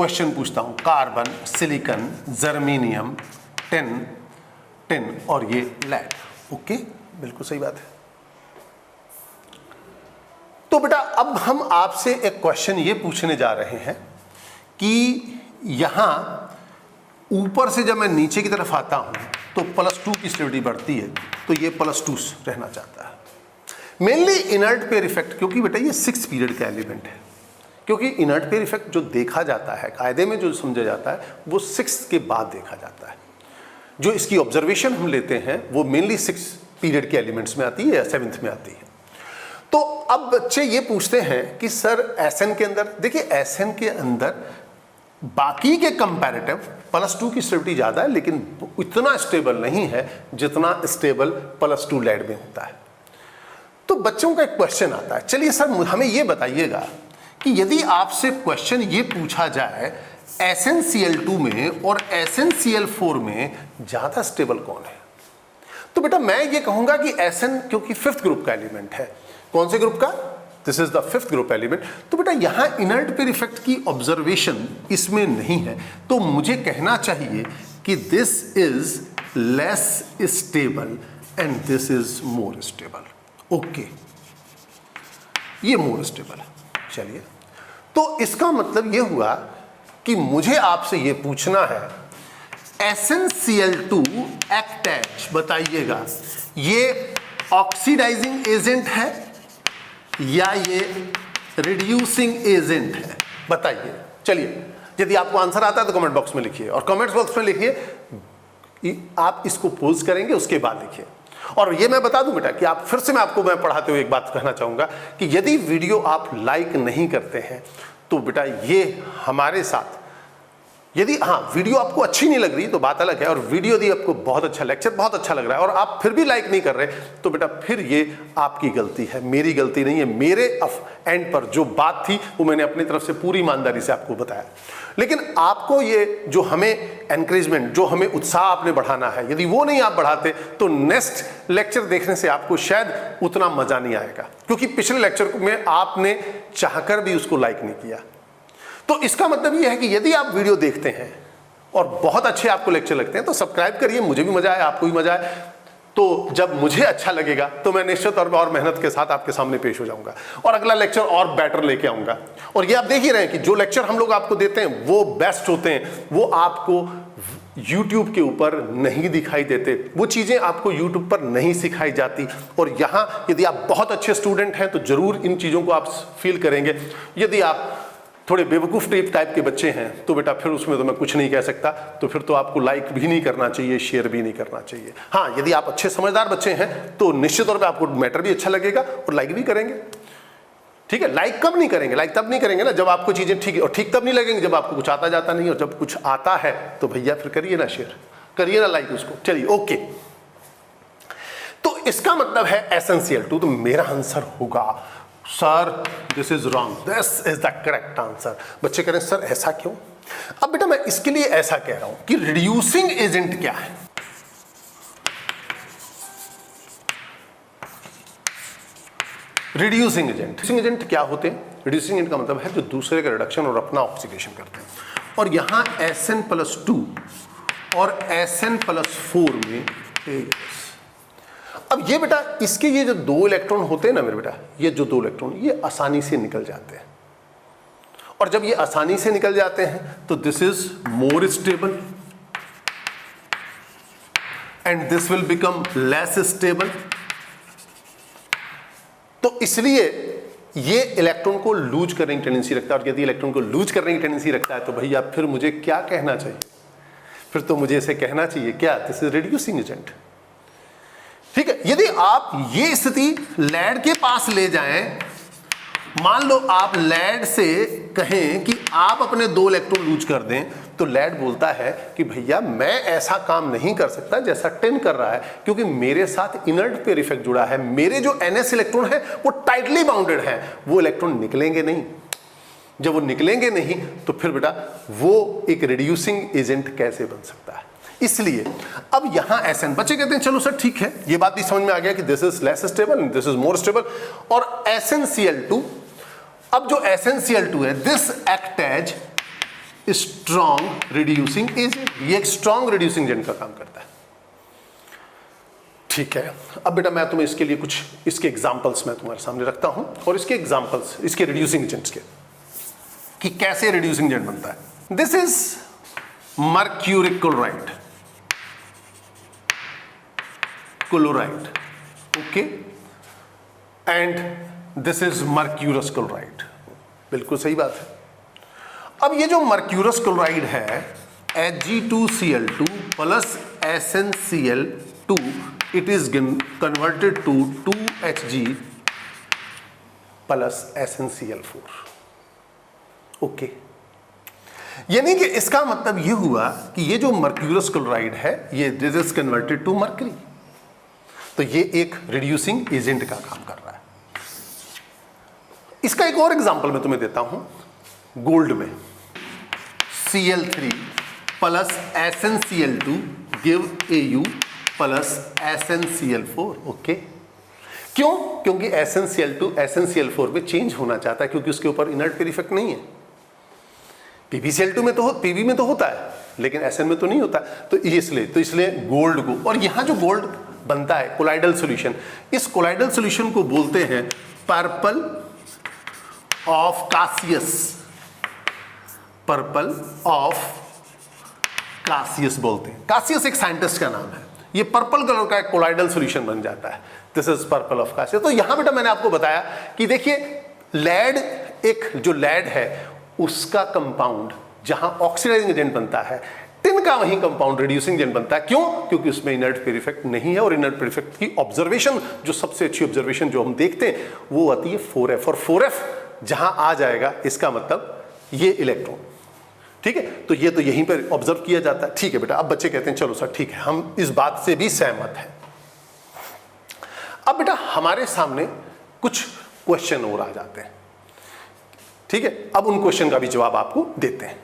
Question पूछता हूं, carbon, silicon, germanium, tin और ये लेड। ओके, बिल्कुल सही बात है। तो बेटा अब हम आपसे एक क्वेश्चन ये पूछने जा रहे हैं कि यहां ऊपर से जब मैं नीचे की तरफ आता हूं तो +2 की स्टेबिलिटी बढ़ती है, तो ये +2 रहना चाहता है। मेनली इनर्ट पेयर इफेक्ट, क्योंकि बेटा ये 6 पीरियड का एलिमेंट है, क्योंकि इनर्ट पेयर इफेक्ट जो देखा जाता है, कायदे में जो समझा जाता है, वो 6 के बाद देखा जाता है। जो इसकी ऑब्जर्वेशन हम लेते हैं वो मेनली 6 पीरियड के एलिमेंट्स में आती है या 7th में आती है। तो अब बच्चे ये पूछते हैं कि सर एसएन के अंदर, देखिए एसएन के अंदर बाकी के कंपैरेटिव +2 की स्टेबिलिटी ज्यादा है, लेकिन इतना स्टेबल नहीं है जितना स्टेबल +2 लेड में होता है। तो बच्चों का एक क्वेश्चन आता है, चलिए सर हमें ये बताइएगा कि यदि आपसे क्वेश्चन ये पूछा जाए SnCl2 में और SnCl4 में ज्यादा स्टेबल कौन है, तो बेटा मैं ये कहूंगा कि Sn, क्योंकि 5th ग्रुप का एलिमेंट है। कौन से ग्रुप का? This is the 5th group element. तो बेटा यहां इनर्ट पेयर इफेक्ट की ऑब्जर्वेशन इसमें नहीं है, तो मुझे कहना चाहिए कि this is less stable and this is more stable. Okay, ये मोर स्टेबल है। चलिए, तो इसका मतलब ये हुआ कि मुझे आपसे ये पूछना है SnCl2 एक्ट एज, बताइएगा ये ऑक्सीडाइजिंग एजेंट है या ये रिड्यूसिंग एजेंट है, बताइए। चलिए, यदि आपको आंसर आता है तो कमेंट बॉक्स में लिखिए, और कमेंट बॉक्स में लिखिए, आप इसको पोज करेंगे उसके बाद लिखिए। और ये मैं बता दूं बेटा कि आप फिर से मैं पढ़ाते हुए एक बात कहना चाहूंगा कि यदि वीडियो आप लाइक नहीं करते हैं तो बेटा ये हमारे साथ, यदि वीडियो आपको अच्छी नहीं लग रही तो बात अलग है, और वीडियो यदि आपको बहुत अच्छा, लेक्चर बहुत अच्छा लग रहा है और आप फिर भी लाइक नहीं कर रहे, तो बेटा फिर ये आपकी गलती है, मेरी गलती नहीं है। मेरे एंड पर जो बात थी वो मैंने अपनी तरफ से पूरी ईमानदारी से आपको बताया, लेकिन आपको ये जो हमें एनकरेजमेंट, जो हमें उत्साह आपने बढ़ाना है, यदि वो नहीं आप बढ़ाते तो नेक्स्ट लेक्चर देखने से आपको शायद उतना मजा नहीं आएगा, क्योंकि पिछले लेक्चर में आपने चाहकर भी उसको लाइक नहीं किया। तो इसका मतलब यह है कि यदि आप वीडियो देखते हैं और बहुत अच्छे आपको लेक्चर लगते हैं तो सब्सक्राइब करिए, मुझे भी मजा आए, आपको भी मजा आए। तो जब मुझे अच्छा लगेगा तो मैं निश्चित तौर पर और मेहनत के साथ आपके सामने पेश हो जाऊंगा और अगला लेक्चर और बेटर लेके आऊंगा। और ये आप देख ही रहे हैं कि जो लेक्चर हम लोग आपको देते हैं वो बेस्ट होते हैं, वो आपको YouTube के ऊपर नहीं दिखाई देते, वो चीजें आपको YouTube पर नहीं सिखाई जाती। और यहाँ यदि आप बहुत अच्छे स्टूडेंट हैं तो जरूर इन चीजों को आप फील करेंगे। यदि आप थोड़े बेवकूफ़ टाइप के बच्चे हैं तो बेटा फिर उसमें तो मैं कुछ नहीं कह सकता, तो फिर तो आपको लाइक भी नहीं करना चाहिए, शेयर भी नहीं करना चाहिए। हाँ, यदि आप अच्छे समझदार बच्चे हैं तो निश्चित तौर पे आपको मैटर भी अच्छा लगेगा और लाइक भी करेंगे। ठीक है, लाइक कब नहीं करेंगे? लाइक तब नहीं करेंगे ना जब आपको चीज़ें ठीक है, और ठीक तब नहीं लगेंगे जब आपको कुछ आता जाता नहीं, और जब कुछ आता है तो भैया फिर करिए ना शेयर, करिए ना लाइक उसको। चलिए, ओके, तो इसका मतलब है SnCl2। तो मेरा आंसर होगा sir this is wrong, this is the correct answer. बच्चे कह रहे हैं सर ऐसा क्यों? अब बेटा मैं इसके लिए ऐसा कह रहा हूं कि रिड्यूसिंग एजेंट क्या है। रिड्यूसिंग एजेंट क्या होते हैं? रिड्यूसिंग एजेंट का मतलब है जो दूसरे का रिडक्शन और अपना ऑक्सीडेशन करते हैं। और यहां Sn+2 और Sn+4 में अब ये बेटा इसके ये जो 2 इलेक्ट्रॉन होते हैं ना मेरे बेटा, ये जो 2 इलेक्ट्रॉन ये आसानी से निकल जाते हैं, और जब ये आसानी से निकल जाते हैं तो this is more stable and this will become less stable. तो इसलिए ये इलेक्ट्रॉन को लूज करने की टेंडेंसी रखता है, और यदि इलेक्ट्रॉन को लूज करने की टेंडेंसी रखता है तो भैया फिर मुझे क्या कहना चाहिए? फिर तो मुझे इसे कहना चाहिए क्या? This is reducing agent. ठीक है, यदि आप ये स्थिति लेड के पास ले जाएं, मान लो आप लेड से कहें कि आप अपने 2 इलेक्ट्रॉन लूज कर दें, तो लेड बोलता है कि भैया मैं ऐसा काम नहीं कर सकता जैसा टिन कर रहा है, क्योंकि मेरे साथ इनर्ट पेयर इफेक्ट जुड़ा है, मेरे जो NS इलेक्ट्रॉन है वो टाइटली बाउंडेड है, वो इलेक्ट्रॉन निकलेंगे नहीं। जब वो निकलेंगे नहीं तो फिर बेटा वो एक रिड्यूसिंग एजेंट कैसे बन सकता है? इसलिए अब यहां Sn, बच्चे कहते हैं चलो सर ठीक है, ये बात भी समझ में आ गया कि this is less stable and this is more stable. और SnCl2, अब जो SnCl2 है this act as strong reducing agent, ये एक स्ट्रॉन्ग रिड्यूसिंग एजेंट का काम करता है। ठीक है, अब बेटा मैं तुम्हें इसके लिए कुछ इसके एग्जांपल्स मैं तुम्हारे सामने रखता हूं और इसके एग्जांपल्स इसके रिड्यूसिंग एजेंट्स के कि कैसे रिड्यूसिंग एजेंट बनता है। This is mercuric chloride, chloride, okay, and this is mercurous chloride, बिल्कुल सही बात है। अब ये जो मर्क्यूरस क्लोराइड है Hg2Cl2 plus SnCl2, it is converted to 2Hg plus SnCl4, okay. यानी कि इसका मतलब ये हुआ कि ये जो मर्क्यूरस क्लोराइड है ये this is converted to mercury, तो ये एक रिड्यूसिंग एजेंट का काम कर रहा है। इसका एक और एग्जांपल मैं तुम्हें देता हूं, गोल्ड में Cl3 plus SnCl2 give Au plus SnCl4, okay. क्यों? क्योंकि SnCl2 SnCl4 में चेंज होना चाहता है क्योंकि उसके ऊपर इनर्ट पेयर इफेक्ट नहीं है। PbCl2 में तो Pb में तो होता है लेकिन Sn में तो नहीं होता, तो इसलिए गोल्ड को, और यहां जो गोल्ड बनता है कोलाइडल सॉल्यूशन, इस कोलाइडल सॉल्यूशन को बोलते हैं पर्पल ऑफ कासियस, पर्पल ऑफ कासियस बोलते हैं। कासियस एक साइंटिस्ट का नाम है। ये पर्पल कलर का एक कोलाइडल सॉल्यूशन बन जाता है, दिस इज पर्पल ऑफ कासियस। तो यहां बेटा मैंने आपको बताया कि देखिए लेड, एक जो लेड है उसका कंपाउंड जहां ऑक्सीडाइजिंग एजेंट बनता है, टिन का वही कंपाउंड रिड्यूसिंग एजेंट बनता है। क्यों? क्योंकि उसमें इनर्ट पेयर इफेक्ट नहीं है, और इनर्ट पेयर इफेक्ट की ऑब्जर्वेशन, जो सबसे अच्छी ऑब्जर्वेशन जो हम देखते हैं वो आती है 4F, और 4F जहां आ जाएगा इसका मतलब ये इलेक्ट्रॉन, ठीक है। तो ये तो यहीं पर ऑब्जर्व किया जाता है। ठीक है बेटा, अब बच्चे कहते हैं चलो सर ठीक है, हम इस बात से भी सहमत हैं। अब बेटा हमारे सामने कुछ क्वेश्चन और आ जाते हैं, ठीक है। अब उन क्वेश्चन का भी जवाब आपको देते हैं।